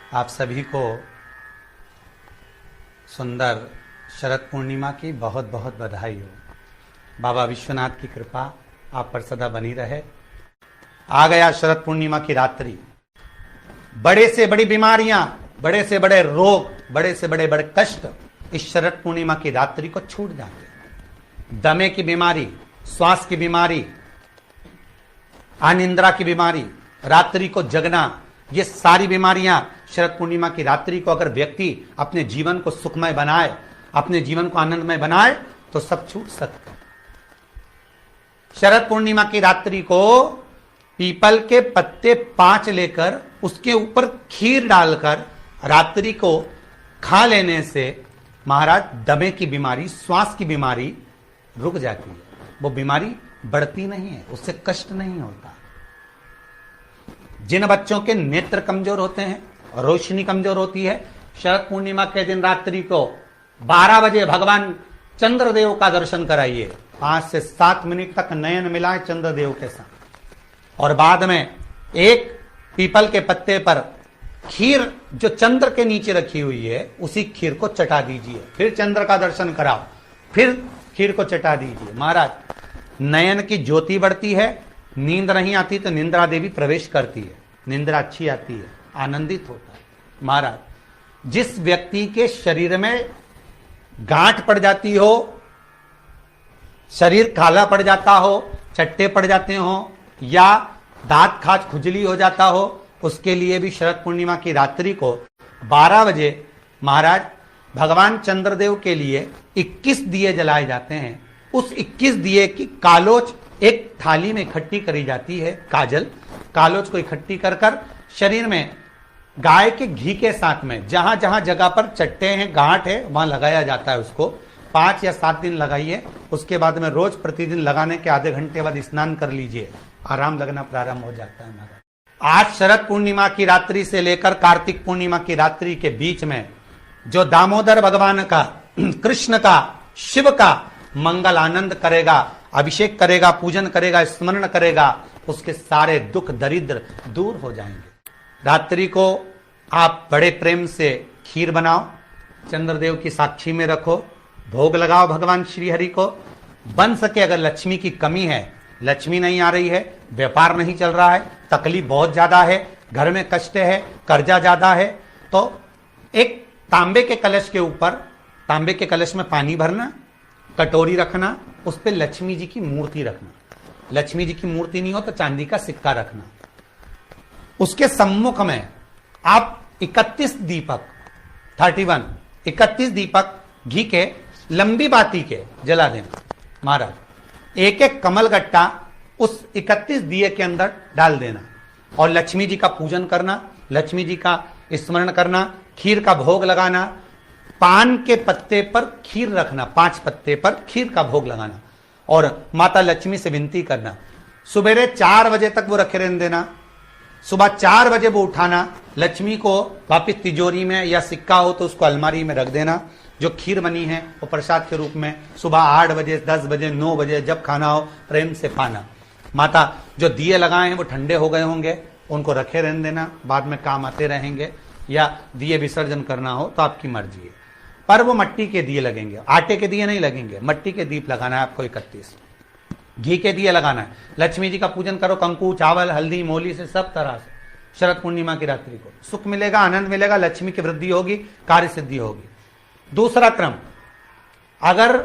आप सभी को सुंदर शरद पूर्णिमा की बहुत बहुत बधाई हो। बाबा विश्वनाथ की कृपा आप पर सदा बनी रहे। आ गया शरद पूर्णिमा की रात्रि। बड़े से बड़ी बीमारियां, बड़े से बड़े रोग, बड़े से बड़े बड़े कष्ट इस शरद पूर्णिमा की रात्रि को छूट जाते हैं। दमे की बीमारी, श्वास की बीमारी, अनिद्रा की बीमारी, रात्रि को जगना, ये सारी बीमारियां शरद पूर्णिमा की रात्रि को अगर व्यक्ति अपने जीवन को सुखमय बनाए, अपने जीवन को आनंदमय बनाए तो सब छूट सकते हैं। शरद पूर्णिमा की रात्रि को पीपल के पत्ते 5 लेकर उसके ऊपर खीर डालकर रात्रि को खा लेने से महाराज दमे की बीमारी, श्वास की बीमारी रुक जाती है। वो बीमारी बढ़ती नहीं है, उससे कष्ट नहीं होता। जिन बच्चों के नेत्र कमजोर होते हैं, रोशनी कमजोर होती है, शरद पूर्णिमा के दिन रात्रि को 12 बजे भगवान चंद्रदेव का दर्शन कराइए। 5 से 7 मिनट तक नयन मिलाए चंद्रदेव के साथ और बाद में एक पीपल के पत्ते पर खीर जो चंद्र के नीचे रखी हुई है उसी खीर को चटा दीजिए। फिर चंद्र का दर्शन कराओ, फिर खीर को चटा दीजिए। महाराज नयन की ज्योति बढ़ती है, नींद नहीं आती तो निंद्रा देवी प्रवेश करती है, निंद्रा अच्छी आती है, आनंदित होता है। महाराज जिस व्यक्ति के शरीर में गांठ पड़ जाती हो, शरीर काला पड़ जाता हो, चट्टे पड़ जाते हो या दांत खाज खुजली हो जाता हो, उसके लिए भी शरद पूर्णिमा की रात्रि को 12 बजे महाराज भगवान चंद्रदेव के लिए 21 दिए जलाए जाते हैं। उस 21 दिए की कालोच एक थाली में इकट्ठी करी जाती है। कालोच को इकट्ठी कर कर शरीर में गाय के घी के साथ में जहां जहां जगह पर चट्टे हैं, गांठ है, वहां लगाया जाता है। उसको 5 या 7 दिन लगाइए। उसके बाद में रोज प्रतिदिन लगाने के आधे घंटे बाद स्नान कर लीजिए, आराम लगना प्रारंभ हो जाता है। महाराज आज शरद पूर्णिमा की रात्रि से लेकर कार्तिक पूर्णिमा की रात्रि के बीच में जो दामोदर भगवान का, कृष्ण का, शिव का मंगल आनंद करेगा, अभिषेक करेगा, पूजन करेगा, स्मरण करेगा, उसके सारे दुख दरिद्र दूर हो जाएंगे। रात्रि को आप बड़े प्रेम से खीर बनाओ, चंद्रदेव की साक्षी में रखो, भोग लगाओ भगवान श्री हरि को। बन सके अगर लक्ष्मी की कमी है, लक्ष्मी नहीं आ रही है, व्यापार नहीं चल रहा है, तकलीफ बहुत ज्यादा है, घर में कष्ट है, कर्जा ज्यादा है, तो एक तांबे के कलश के ऊपर, तांबे के कलश में पानी भरना, कटोरी रखना, उस पर लक्ष्मी जी की मूर्ति रखना। लक्ष्मी जी की मूर्ति नहीं हो तो चांदी का सिक्का रखना। उसके सम्मुख में आप 31 दीपक 31 दीपक घी के लंबी बाती के जला देना। महाराज एक एक कमल गट्टा उस 31 दिए के अंदर डाल देना और लक्ष्मी जी का पूजन करना, लक्ष्मी जी का स्मरण करना, खीर का भोग लगाना, पान के पत्ते पर खीर रखना, 5 पत्ते पर खीर का भोग लगाना और माता लक्ष्मी से विनती करना। सुबेरे 4 बजे तक वो रखे रहने देना, सुबह 4 बजे वो उठाना, लक्ष्मी को वापिस तिजोरी में या सिक्का हो तो उसको अलमारी में रख देना। जो खीर बनी है वो प्रसाद के रूप में सुबह 8 बजे, 10 बजे, 9 बजे जब खाना हो प्रेम से पाना। माता जो दिए लगाए हैं वो ठंडे हो गए होंगे, उनको रखे रहने देना, बाद में काम आते रहेंगे, या दिए विसर्जन करना हो तो आपकी मर्जी है। पर वो मट्टी के दिए लगेंगे, आटे के दिए नहीं लगेंगे, मट्टी के दीप लगाना है आपको। 31 घी के दिए लगाना है। लक्ष्मी जी का पूजन करो, कंकु, चावल, हल्दी, मोली से सब तरह से। शरद पूर्णिमा की रात्रि को सुख मिलेगा, आनंद मिलेगा, लक्ष्मी की वृद्धि होगी, कार्य सिद्धि होगी। दूसरा क्रम, अगर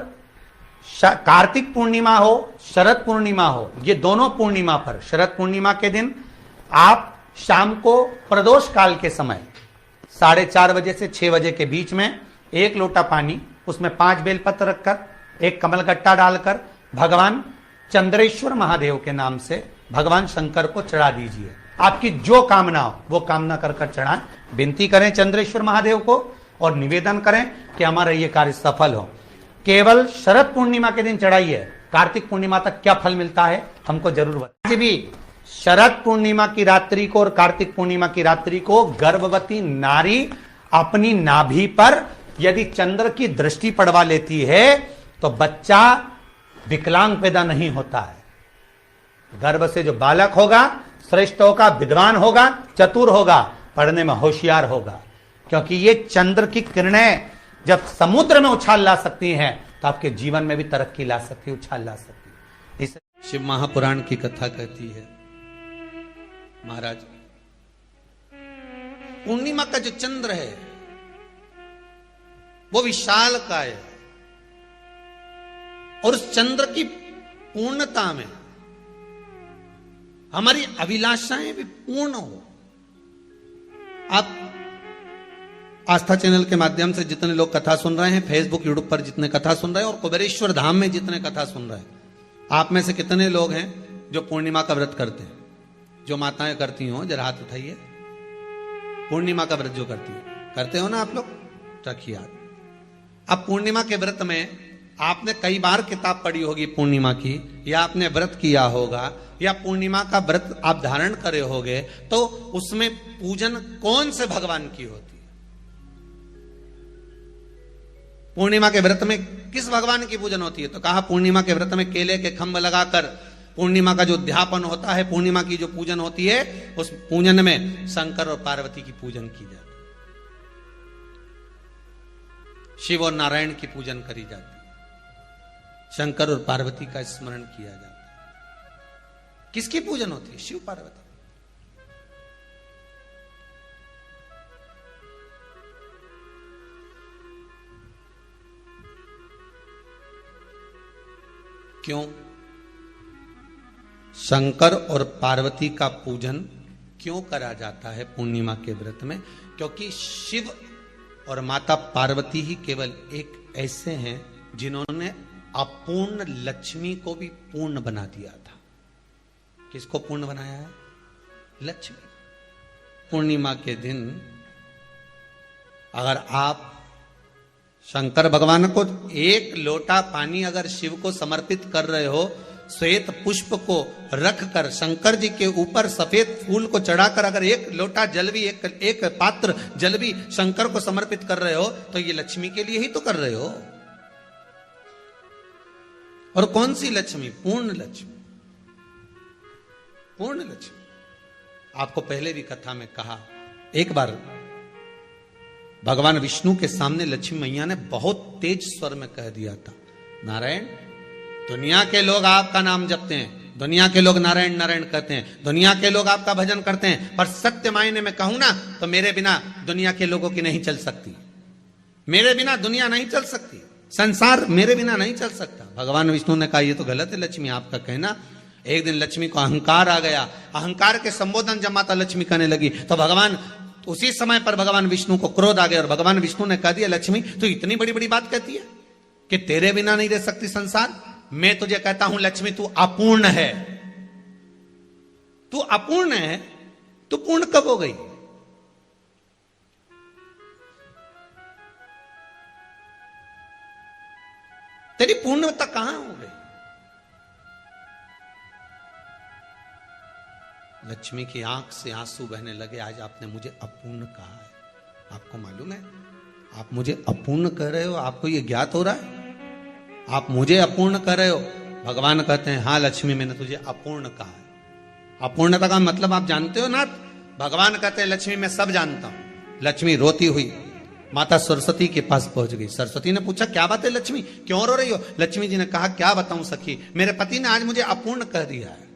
कार्तिक पूर्णिमा हो, शरद पूर्णिमा हो, ये दोनों पूर्णिमा पर शरद पूर्णिमा के दिन आप शाम को प्रदोष काल के समय 4:30 बजे से 6 बजे के बीच में 1 लोटा पानी, उसमें 5 बेलपत्र रखकर, 1 कमलगट्टा डालकर भगवान चंद्रेश्वर महादेव के नाम से भगवान शंकर को चढ़ा दीजिए। आपकी जो कामना हो वो कामना कर कर चढ़ाएं, विनती करें चंद्रेश्वर महादेव को और निवेदन करें कि हमारा ये कार्य सफल हो। केवल शरद पूर्णिमा के दिन चढ़ाइए, कार्तिक पूर्णिमा तक क्या फल मिलता है हमको जरूर बताइए। भी शरद पूर्णिमा की रात्रि को और कार्तिक पूर्णिमा की रात्रि को गर्भवती नारी अपनी नाभि पर यदि चंद्र की दृष्टि पड़वा लेती है तो बच्चा विकलांग पैदा नहीं होता है। गर्भ से जो बालक होगा श्रेष्ठ होगा, विद्वान होगा, चतुर होगा, पढ़ने में होशियार होगा, क्योंकि ये चंद्र की किरणें जब समुद्र में उछाल ला सकती हैं तो आपके जीवन में भी तरक्की ला सकती है, उछाल ला सकती है। इस शिव महापुराण की कथा कहती है, महाराज पूर्णिमा का जो चंद्र है वो विशाल काय है, और उस चंद्र की पूर्णता में हमारी अभिलाषाएं भी पूर्ण हो। आप आस्था चैनल के माध्यम से जितने लोग कथा सुन रहे हैं, फेसबुक यूट्यूब पर जितने कथा सुन रहे हैं, और कुबेरेश्वर धाम में जितने कथा सुन रहे हैं, आप में से कितने लोग हैं जो पूर्णिमा का व्रत करते हैं? जो माताएं करती हो जरा हाथ उठाइए। पूर्णिमा का व्रत जो करती है, करते हो ना आप लोग? रखिए हाथ। अब पूर्णिमा के व्रत में आपने कई बार किताब पढ़ी होगी पूर्णिमा की, या आपने व्रत किया होगा, या पूर्णिमा का व्रत आप धारण करे होगे, तो उसमें पूजन कौन से भगवान की होती है? पूर्णिमा के व्रत में किस भगवान की पूजन होती है? तो कहा पूर्णिमा के व्रत में केले के खंभ लगाकर पूर्णिमा का जो अध्यापन होता है, पूर्णिमा की जो पूजन होती है, उस पूजन में शंकर और पार्वती की पूजन की जाती है, शिव और नारायण की पूजन करी जाती है, शंकर और पार्वती का स्मरण किया जाता है। किसकी पूजन होती है? शिव पार्वती। क्यों शंकर और पार्वती का पूजन क्यों करा जाता है पूर्णिमा के व्रत में? क्योंकि शिव और माता पार्वती ही केवल एक ऐसे हैं जिन्होंने अपूर्ण लक्ष्मी को भी पूर्ण बना दिया था। किसको पूर्ण बनाया है? लक्ष्मी। पूर्णिमा के दिन अगर आप शंकर भगवान को एक लोटा पानी अगर शिव को समर्पित कर रहे हो, श्वेत पुष्प को रखकर शंकर जी के ऊपर सफेद फूल को चढ़ाकर अगर एक लोटा जल भी, एक पात्र जल भी शंकर को समर्पित कर रहे हो, तो ये लक्ष्मी के लिए ही तो कर रहे हो। और कौन सी लक्ष्मी? पूर्ण लक्ष्मी। पूर्ण लक्ष्मी। आपको पहले भी कथा में कहा, एक बार भगवान विष्णु के सामने लक्ष्मी मैया ने बहुत तेज स्वर में कह दिया था, नारायण, दुनिया के लोग आपका नाम जपते हैं, दुनिया के लोग नारायण नारायण कहते हैं, दुनिया के लोग आपका भजन करते हैं, पर सत्य मायने में कहूं ना तो मेरे बिना दुनिया के लोगों की नहीं चल सकती, मेरे बिना दुनिया नहीं चल सकती, संसार मेरे बिना नहीं चल सकता। भगवान विष्णु ने कहा, यह तो गलत है लक्ष्मी आपका कहना। एक दिन लक्ष्मी को अहंकार आ गया, अहंकार के संबोधन जब माता लक्ष्मी करने लगी तो भगवान, उसी समय पर भगवान विष्णु को क्रोध आ गया और भगवान विष्णु ने कह दिया, लक्ष्मी तू इतनी बड़ी बड़ी बात कहती है कि तेरे बिना नहीं रह सकती संसार। मैं तुझे कहता हूं लक्ष्मी, तू अपूर्ण है, तू अपूर्ण है, तू पूर्ण कब हो गई? तेरी पूर्णता कहां हो गई? लक्ष्मी की आंख से आंसू बहने लगे, आज आपने मुझे अपूर्ण कहा है। आपको मालूम है आप मुझे अपूर्ण कह रहे हो? आपको यह ज्ञात हो रहा है आप मुझे अपूर्ण कह रहे हो? भगवान कहते हैं, हां लक्ष्मी, मैंने तुझे अपूर्ण कहा है। अपूर्णता का मतलब आप जानते हो ना? भगवान कहते हैं, लक्ष्मी मैं सब जानता हूं। लक्ष्मी रोती हुई माता सरस्वती के पास पहुंच गई। सरस्वती ने पूछा, क्या बात है लक्ष्मी, क्यों रो रही हो? लक्ष्मी जी ने कहा, क्या बताऊं सखी, मेरे पति ने आज मुझे अपूर्ण कह दिया है।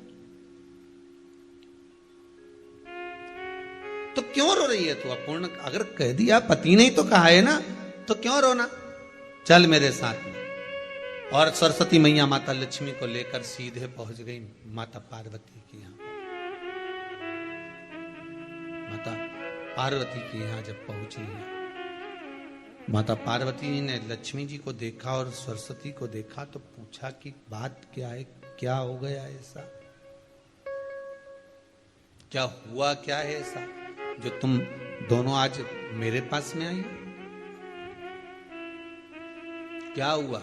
तो क्यों रो रही है तू? अपूर्ण अगर कह दिया, पति ने ही तो कहा है ना, तो क्यों रोना? चल मेरे साथ में। और सरस्वती मैया माता लक्ष्मी को लेकर सीधे पहुंच गई माता पार्वती के यहां। माता पार्वती के यहां जब पहुंची है, माता पार्वती ने लक्ष्मी जी को देखा और सरस्वती को देखा तो पूछा कि बात क्या है, क्या हो गया ऐसा, क्या हुआ, क्या है ऐसा जो तुम दोनों आज मेरे पास में आई? क्या हुआ?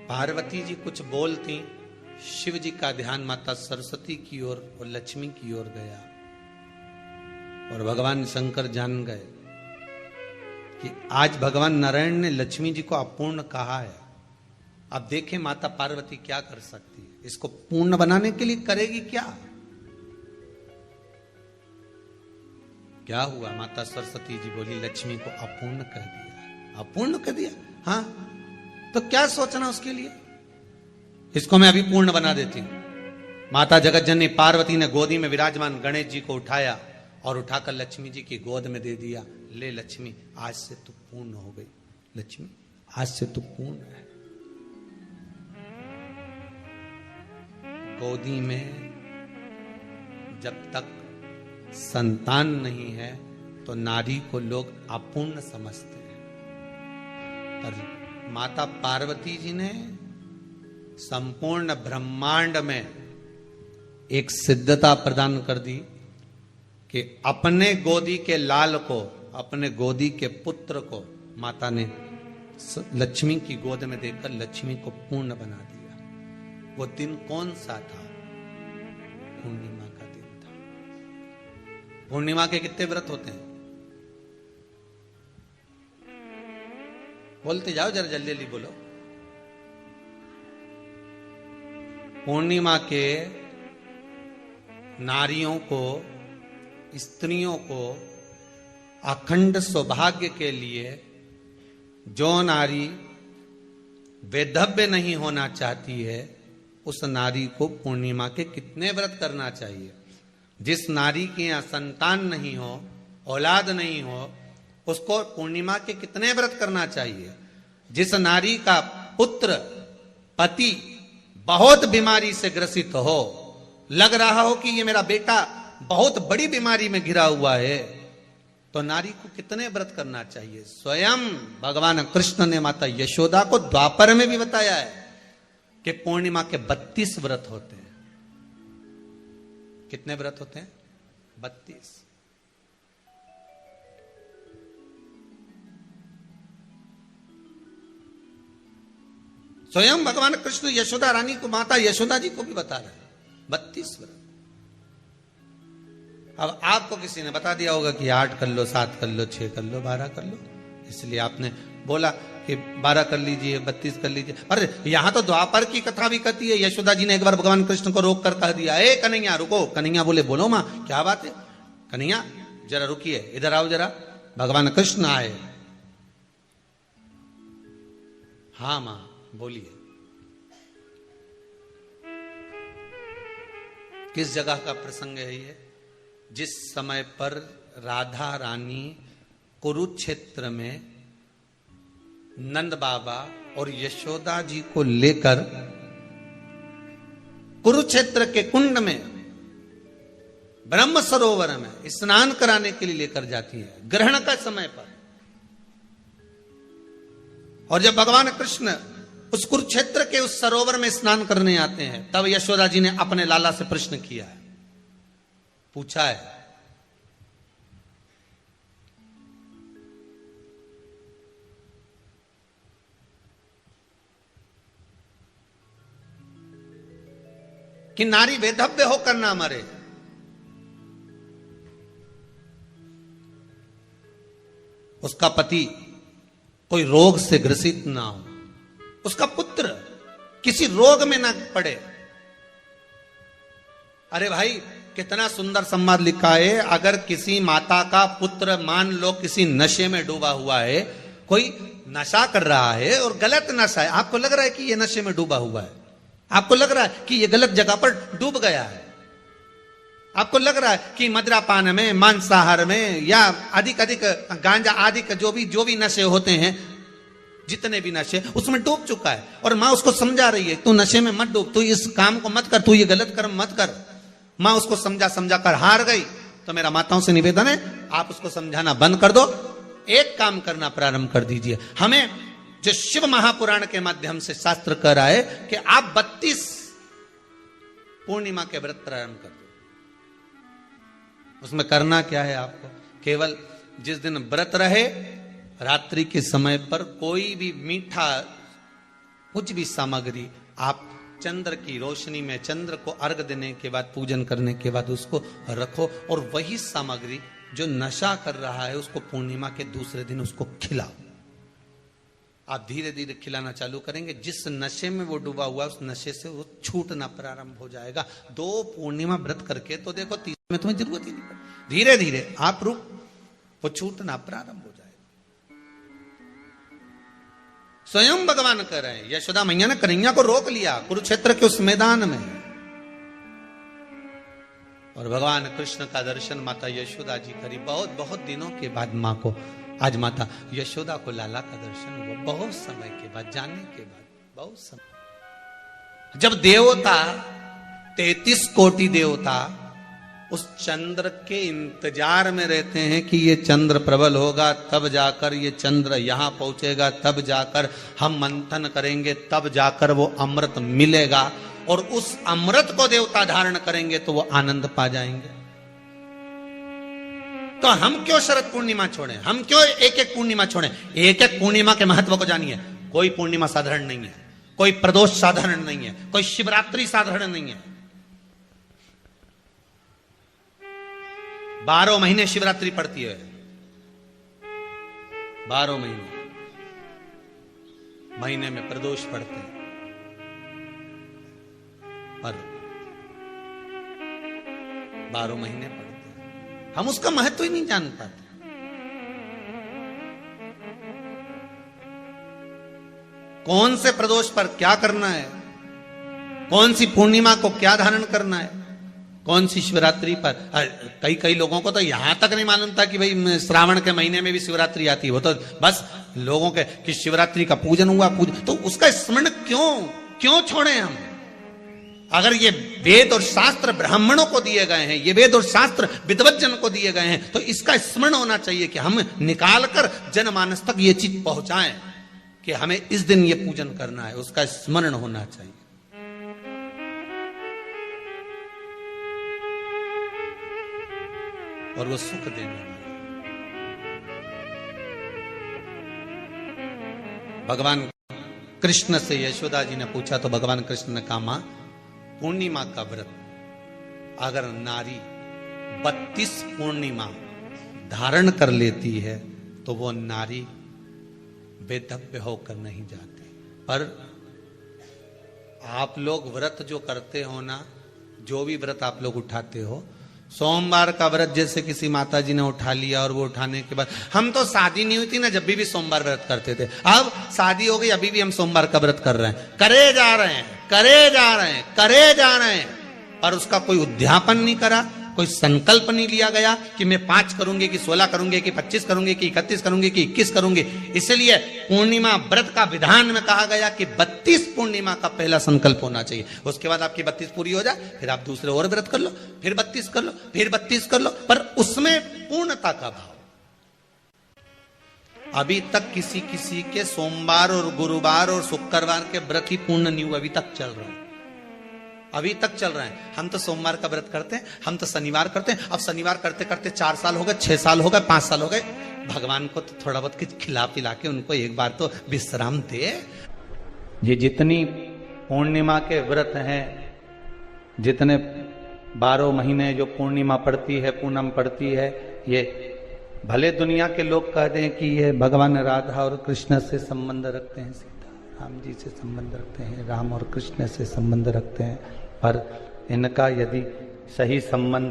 पार्वती जी कुछ बोलती, शिव जी का ध्यान माता सरस्वती की ओर और लक्ष्मी की ओर गया और भगवान शंकर जान गए कि आज भगवान नारायण ने लक्ष्मी जी को अपूर्ण कहा है। अब देखें माता पार्वती क्या कर सकती है, इसको पूर्ण बनाने के लिए करेगी क्या? क्या हुआ? माता सरस्वती जी बोली, लक्ष्मी को अपूर्ण कर दिया। अपूर्ण कर दिया? हाँ, तो क्या सोचना उसके लिए, इसको मैं अभी पूर्ण बना देती हूं। माता जगत जननी पार्वती ने गोदी में विराजमान गणेश जी को उठाया और उठाकर लक्ष्मी जी की गोद में दे दिया। ले लक्ष्मी, आज से तू पूर्ण हो गई। लक्ष्मी, आज से तू पूर्ण है। गोदी में जब तक संतान नहीं है तो नारी को लोग अपूर्ण समझते हैं, पर माता पार्वती जी ने संपूर्ण ब्रह्मांड में एक सिद्धता प्रदान कर दी कि अपने गोदी के लाल को, अपने गोदी के पुत्र को माता ने लक्ष्मी की गोद में देकर लक्ष्मी को पूर्ण बना दिया। वो दिन कौन सा था? पूर्णिमा का दिन था। पूर्णिमा के कितने व्रत होते हैं? बोलते जाओ, जरा जल्दी जल्दी बोलो। पूर्णिमा के नारियों को, स्त्रियों को अखंड सौभाग्य के लिए, जो नारी वैधव्य नहीं होना चाहती है, उस नारी को पूर्णिमा के कितने व्रत करना चाहिए? जिस नारी के यहां संतान नहीं हो, औलाद नहीं हो, उसको पूर्णिमा के कितने व्रत करना चाहिए? जिस नारी का पुत्र, पति बहुत बीमारी से ग्रसित हो, लग रहा हो कि ये मेरा बेटा बहुत बड़ी बीमारी में घिरा हुआ है, तो नारी को कितने व्रत करना चाहिए? स्वयं भगवान कृष्ण ने माता यशोदा को द्वापर में भी बताया है कि पूर्णिमा के 32 व्रत होते हैं। कितने व्रत होते हैं? 32। स्वयं भगवान कृष्ण यशोदा रानी को, माता यशोदा जी को भी बता रहे हैं 32 व्रत। अब आपको किसी ने बता दिया होगा कि 8 कर लो, 7 कर लो, 6 कर लो, 12 कर लो, इसलिए आपने बोला कि 12 कर लीजिए, 32 कर लीजिए। अरे यहां तो द्वापर की कथा भी कहती है। यशोदा जी ने एक बार भगवान कृष्ण को रोक कर कह दिया, ए कन्हैया रुको। कन्हैया बोले, बोलो मां, क्या बात है? कन्हैया जरा रुकिए, इधर आओ जरा। भगवान कृष्ण आए। हाँ मां बोलिए। किस जगह का प्रसंग है ये? जिस समय पर राधा रानी कुरुक्षेत्र में नंद बाबा और यशोदा जी को लेकर कुरुक्षेत्र के कुंड में, ब्रह्म सरोवर में स्नान कराने के लिए लेकर जाती है, ग्रहण का समय पर। और जब भगवान कृष्ण उस कुरुक्षेत्र के उस सरोवर में स्नान करने आते हैं, तब यशोदा जी ने अपने लाला से प्रश्न किया है, पूछा है कि नारी वैधव्य होकर ना मरे। उसका पति कोई रोग से ग्रसित ना हो, उसका पुत्र किसी रोग में ना पड़े। अरे भाई, कितना सुंदर संवाद लिखा है। अगर किसी माता का पुत्र मान लो किसी नशे में डूबा हुआ है, कोई नशा कर रहा है और गलत नशा है, आपको लग रहा है कि ये नशे में डूबा हुआ है, आपको लग रहा है कि ये गलत जगह पर डूब गया है, आपको लग रहा है कि मदिरापान में, मांसाहार में, या अधिक अधिक गांजा आदि का जो भी नशे होते हैं, जितने भी नशे, उसमें डूब चुका है। और मां उसको समझा रही है, तू नशे में मत डूब, तू इस काम को मत कर, तू ये गलत कर्म मत कर। मां उसको समझा कर हार गई। तो मेरा माताओं से निवेदन है, आप उसको समझाना बंद कर दो, एक काम करना प्रारंभ कर दीजिए। हमें जो शिव महापुराण के माध्यम से शास्त्र कह रहा है कि आप 32 पूर्णिमा के व्रत प्रारंभ कर दो। उसमें करना क्या है आपको? केवल जिस दिन व्रत रहे, रात्रि के समय पर कोई भी मीठा, कुछ भी सामग्री आप चंद्र की रोशनी में, चंद्र को अर्घ देने के बाद, पूजन करने के बाद उसको रखो, और वही सामग्री जो नशा कर रहा है उसको पूर्णिमा के दूसरे दिन उसको खिलाओ। आप धीरे धीरे खिलाना चालू करेंगे, जिस नशे में वो डूबा हुआ उस नशे से वो छूटना प्रारंभ हो जाएगा। 2 पूर्णिमा व्रत करके तो देखो, तीसरे में तुम्हें जरूरत ही नहीं पड़ेगी। धीरे धीरे आप वो छूटना प्रारंभ हो जाए। स्वयं भगवान कह रहे हैं, यशोदा मैया ने कन्हैया को रोक लिया कुरुक्षेत्र के उस मैदान में, और भगवान कृष्ण का दर्शन माता यशोदा जी करी। बहुत बहुत दिनों के बाद मां को, आज माता यशोदा को लाला का दर्शन हुआ, बहुत समय के बाद, जाने के बाद, बहुत समय। जब देवता 33 कोटि देवता उस चंद्र के इंतजार में रहते हैं कि ये चंद्र प्रबल होगा, तब जाकर ये चंद्र यहां पहुंचेगा, तब जाकर हम मंथन करेंगे, तब जाकर वो अमृत मिलेगा, और उस अमृत को देवता धारण करेंगे तो वो आनंद पा जाएंगे। तो हम क्यों शरद पूर्णिमा छोड़ें? हम क्यों एक एक पूर्णिमा छोड़ें? एक एक पूर्णिमा के महत्व को जानिए। कोई पूर्णिमा साधारण नहीं है, कोई प्रदोष साधारण नहीं है, कोई शिवरात्रि साधारण नहीं है। 12 महीने शिवरात्रि पड़ती है, 12 महीने में प्रदोष पड़ते हैं, पर 12 महीने पड़ते हैं। हम उसका महत्व ही नहीं जान पाते। कौन से प्रदोष पर क्या करना है, कौन सी पूर्णिमा को क्या धारण करना है, कौन सी शिवरात्रि पर। कई लोगों को तो यहां तक नहीं मालूम था कि भाई श्रावण के महीने में भी शिवरात्रि आती है। वो तो बस लोगों के कि शिवरात्रि का पूजन हुआ, तो उसका स्मरण क्यों छोड़े हम? अगर ये वेद और शास्त्र ब्राह्मणों को दिए गए हैं, ये वेद और शास्त्र विद्वज्जन को दिए गए हैं, तो इसका स्मरण होना चाहिए कि हम निकालकर जनमानस तक ये चीज पहुंचाएं कि हमें इस दिन ये पूजन करना है, उसका स्मरण होना चाहिए। और वो सुख देने वाला। भगवान कृष्ण से यशोदा जी ने पूछा तो भगवान कृष्ण ने कहा, मां पूर्णिमा का व्रत अगर नारी 32 पूर्णिमा धारण कर लेती है तो वो नारी बेधव्य होकर नहीं जाती। पर आप लोग व्रत जो करते हो ना, जो भी व्रत आप लोग उठाते हो, सोमवार का व्रत जैसे किसी माता जी ने उठा लिया और वो उठाने के बाद, हम तो शादी नहीं हुई थी ना जब भी सोमवार व्रत करते थे, अब शादी हो गई अभी भी हम सोमवार का व्रत कर रहे हैं, करे जा रहे हैं, पर उसका कोई उद्यापन नहीं करा, कोई संकल्प नहीं लिया गया कि मैं 5 करूंगी कि 16 करूंगी कि 25 करूंगी कि 31 करूंगी कि 21 करूंगी। इसलिए पूर्णिमा व्रत का विधान में कहा गया कि 32 पूर्णिमा का पहला संकल्प होना चाहिए। उसके बाद आपकी 32 पूरी हो जाए, फिर आप दूसरे और व्रत कर लो, फिर 32 कर लो, फिर 32 कर लो, पर उसमें पूर्णता का भाव। अभी तक किसी के सोमवार और गुरुवार और शुक्रवार के व्रत ही पूर्ण नहीं हुए, अभी तक चल रहे हैं, अभी तक चल रहे हैं। हम तो सोमवार का व्रत करते हैं, हम तो शनिवार करते हैं, अब शनिवार करते करते 4 साल हो गए, 6 साल हो गए, 5 साल हो गए। भगवान को तो थोड़ा बहुत कुछ खिला पिला के उनको एक बार तो विश्राम दे। ये जितनी पूर्णिमा के व्रत हैं, जितने 12 महीने जो पूर्णिमा पड़ती है, पूनम पड़ती है, ये भले दुनिया के लोग कहते हैं कि ये भगवान राधा और कृष्ण से संबंध रखते हैं, सीता राम जी से संबंध रखते हैं, राम और कृष्ण से संबंध रखते हैं, पर इनका यदि सही संबंध